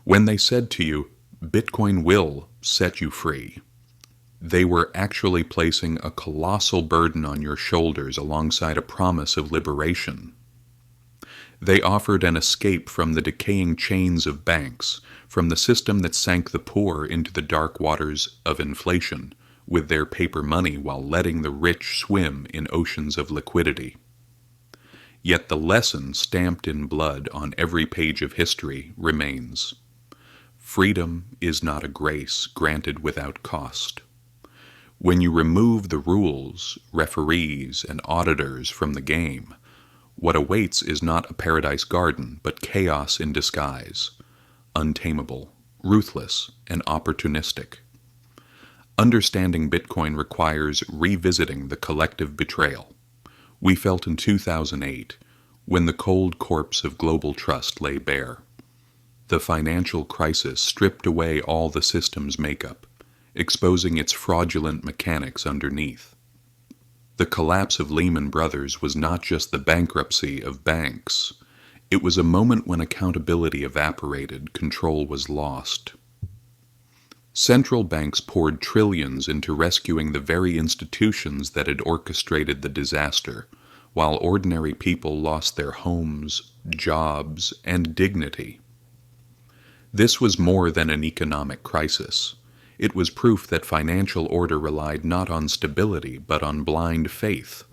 When they said to you, Bitcoin will set you free, they were actually placing a colossal burden on your shoulders alongside a promise of liberation. They offered an escape from the decaying chains of banks, from the system that sank the poor into the dark waters of inflation with their paper money while letting the rich swim in oceans of liquidity. Yet the lesson stamped in blood on every page of history remains. Freedom is not a grace granted without cost. When you remove the rules, referees, and auditors from the game, what awaits is not a paradise garden, but chaos in disguise, untamable, ruthless, and opportunistic. Understanding Bitcoin requires revisiting the collective betrayal we felt in 2008 when the cold corpse of global trust lay bare. The financial crisis stripped away all the system's makeup, exposing its fraudulent mechanics underneath. The collapse of Lehman Brothers was not just the bankruptcy of banks. It was a moment when accountability evaporated, control was lost. Central banks poured trillions into rescuing the very institutions that had orchestrated the disaster, while ordinary people lost their homes, jobs, and dignity. This was more than an economic crisis. It was proof that financial order relied not on stability, but on blind faith.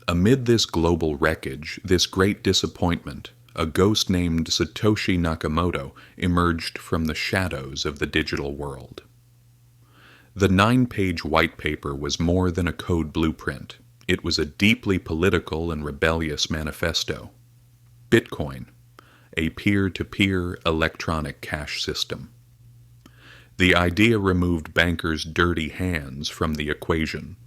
Amid this global wreckage, this great disappointment, a ghost named Satoshi Nakamoto emerged from the shadows of the digital world. The 9-page white paper was more than a code blueprint. It was a deeply political and rebellious manifesto. Bitcoin, a peer-to-peer electronic cash system. The idea removed bankers' dirty hands from the equation,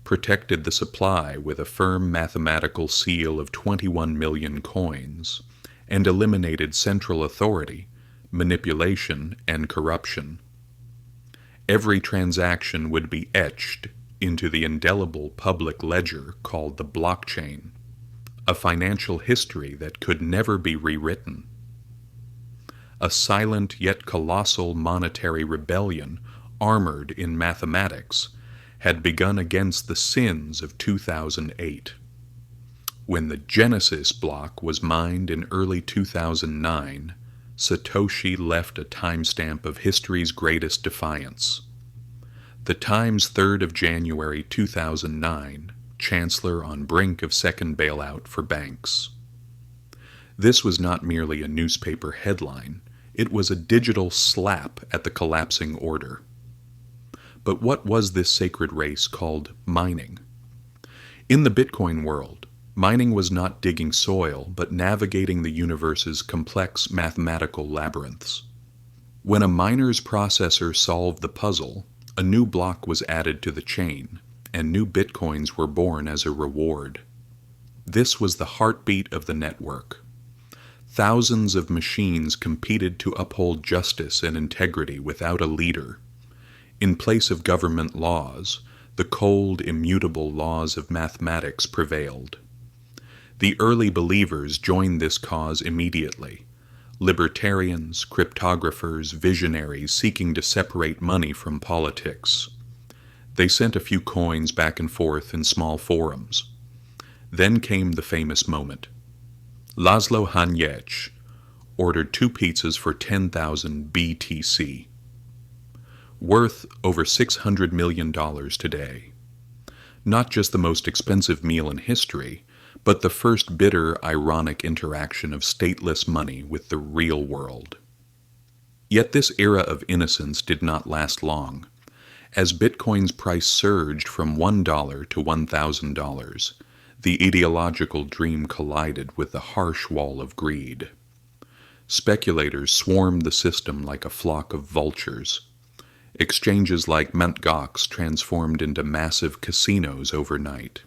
protected the supply with a firm mathematical seal of 21 million coins, and eliminated central authority, manipulation, and corruption. Every transaction would be etched into the indelible public ledger called the blockchain, a financial history that could never be rewritten. A silent yet colossal monetary rebellion, armored in mathematics, had begun against the sins of 2008. When the Genesis block was mined in early 2009, Satoshi left a timestamp of history's greatest defiance. The Times 3rd of January 2009, Chancellor on brink of second bailout for banks. This was not merely a newspaper headline, it was a digital slap at the collapsing order. But what was this sacred race called mining? In the Bitcoin world, mining was not digging soil, but navigating the universe's complex mathematical labyrinths. When a miner's processor solved the puzzle, a new block was added to the chain, and new bitcoins were born as a reward. This was the heartbeat of the network. Thousands of machines competed to uphold justice and integrity without a leader. In place of government laws, the cold, immutable laws of mathematics prevailed. The early believers joined this cause immediately. Libertarians, cryptographers, visionaries seeking to separate money from politics. They sent a few coins back and forth in small forums. Then came the famous moment. Laszlo Hanyecz ordered 2 pizzas for 10,000 BTC, worth over $600 million today. Not just the most expensive meal in history, but the first bitter, ironic interaction of stateless money with the real world. Yet this era of innocence did not last long. As Bitcoin's price surged from $1 to $1,000, the ideological dream collided with the harsh wall of greed. Speculators swarmed the system like a flock of vultures. Exchanges like Mt. Gox transformed into massive casinos overnight.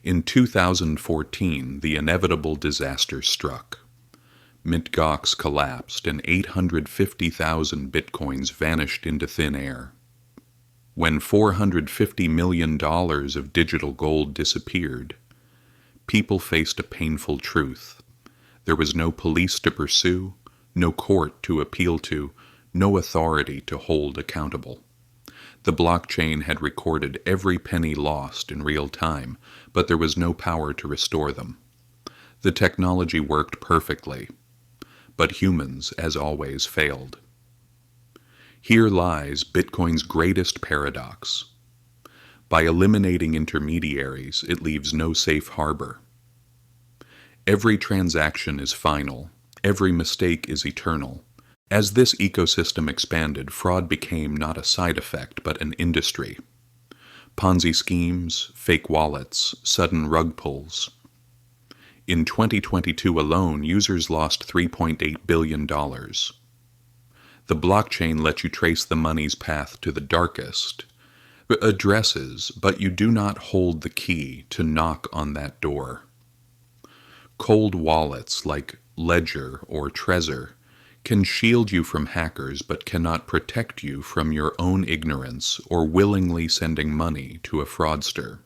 In 2014, the inevitable disaster struck. Mt. Gox collapsed and 850,000 bitcoins vanished into thin air. When $450 million of digital gold disappeared, people faced a painful truth. There was no police to pursue, no court to appeal to, no authority to hold accountable. The blockchain had recorded every penny lost in real time, but there was no power to restore them. The technology worked perfectly, but humans, as always, failed. Here lies Bitcoin's greatest paradox. By eliminating intermediaries, it leaves no safe harbor. Every transaction is final. Every mistake is eternal. As this ecosystem expanded, fraud became not a side effect, but an industry. Ponzi schemes, fake wallets, sudden rug pulls. In 2022 alone, users lost $3.8 billion. The blockchain lets you trace the money's path to the darkest addresses, but you do not hold the key to knock on that door. Cold wallets like Ledger or Trezor can shield you from hackers but cannot protect you from your own ignorance or willingly sending money to a fraudster.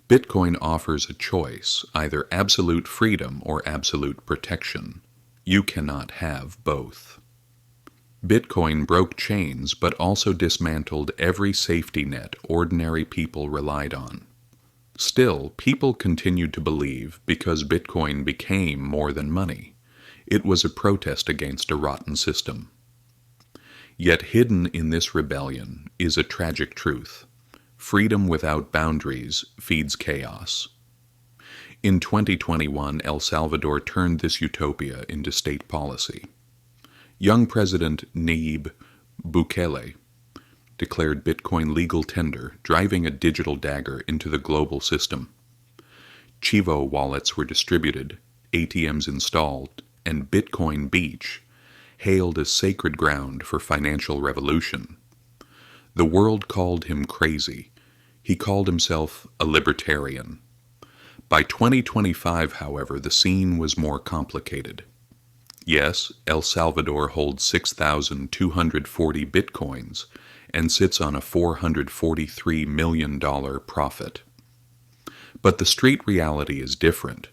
Bitcoin offers a choice, either absolute freedom or absolute protection. You cannot have both. Bitcoin broke chains but also dismantled every safety net ordinary people relied on. Still, people continued to believe because Bitcoin became more than money. It was a protest against a rotten system. Yet hidden in this rebellion is a tragic truth. Freedom without boundaries feeds chaos. In 2021, El Salvador turned this utopia into state policy. Young President Nayib Bukele declared Bitcoin legal tender, driving a digital dagger into the global system. Chivo wallets were distributed, ATMs installed, and Bitcoin Beach hailed as sacred ground for financial revolution. The world called him crazy. He called himself a libertarian. By 2025, however, the scene was more complicated. Yes, El Salvador holds 6,240 bitcoins and sits on a $443 million profit. But the street reality is different.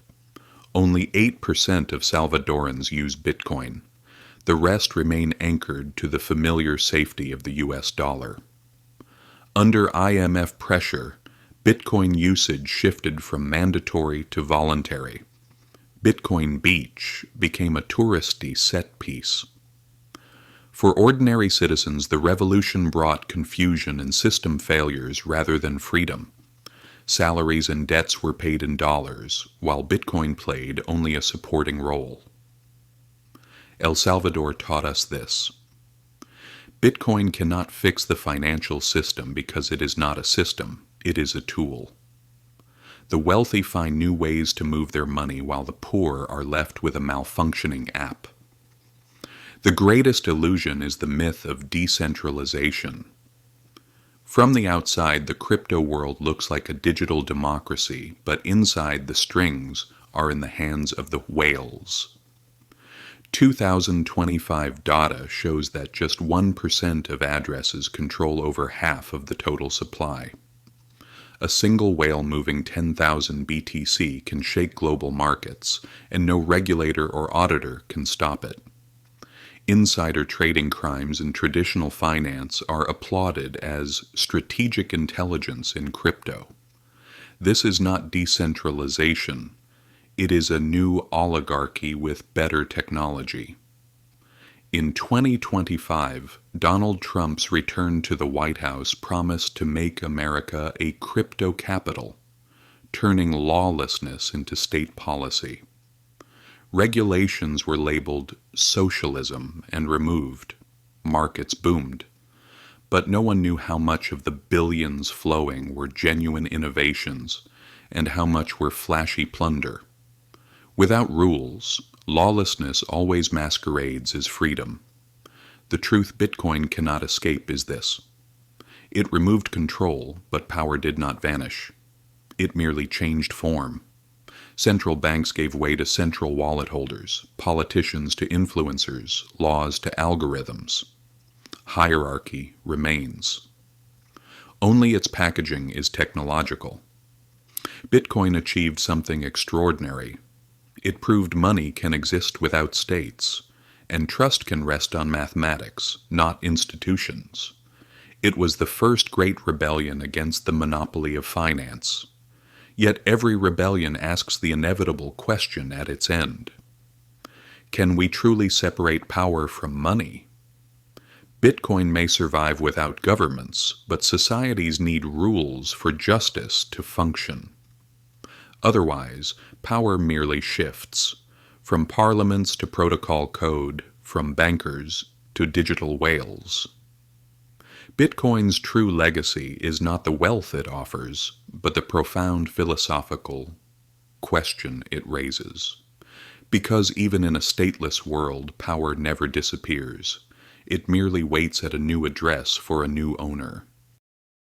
Only 8% of Salvadorans use Bitcoin. The rest remain anchored to the familiar safety of the US dollar. Under IMF pressure, Bitcoin usage shifted from mandatory to voluntary. Bitcoin Beach became a touristy set piece. For ordinary citizens, the revolution brought confusion and system failures rather than freedom. Salaries and debts were paid in dollars, while Bitcoin played only a supporting role. El Salvador taught us this. Bitcoin cannot fix the financial system because it is not a system, it is a tool. The wealthy find new ways to move their money while the poor are left with a malfunctioning app. The greatest illusion is the myth of decentralization. From the outside, the crypto world looks like a digital democracy, but inside the strings are in the hands of the whales. 2025 data shows that just 1% of addresses control over half of the total supply. A single whale moving 10,000 BTC can shake global markets, and no regulator or auditor can stop it. Insider trading crimes in traditional finance are applauded as strategic intelligence in crypto. This is not decentralization. It is a new oligarchy with better technology. In 2025, Donald Trump's return to the White House promised to make America a crypto capital, turning lawlessness into state policy. Regulations were labeled socialism and removed. Markets boomed. But no one knew how much of the billions flowing were genuine innovations and how much were flashy plunder. Without rules, lawlessness always masquerades as freedom. The truth Bitcoin cannot escape is this. It removed control, but power did not vanish. It merely changed form. Central banks gave way to central wallet holders, politicians to influencers, laws to algorithms. Hierarchy remains. Only its packaging is technological. Bitcoin achieved something extraordinary. It proved money can exist without states, and trust can rest on mathematics, not institutions. It was the first great rebellion against the monopoly of finance. Yet every rebellion asks the inevitable question at its end. Can we truly separate power from money? Bitcoin may survive without governments, but societies need rules for justice to function. Otherwise, power merely shifts, from parliaments to protocol code, from bankers to digital whales. Bitcoin's true legacy is not the wealth it offers, but the profound philosophical question it raises. Because even in a stateless world, power never disappears. It merely waits at a new address for a new owner.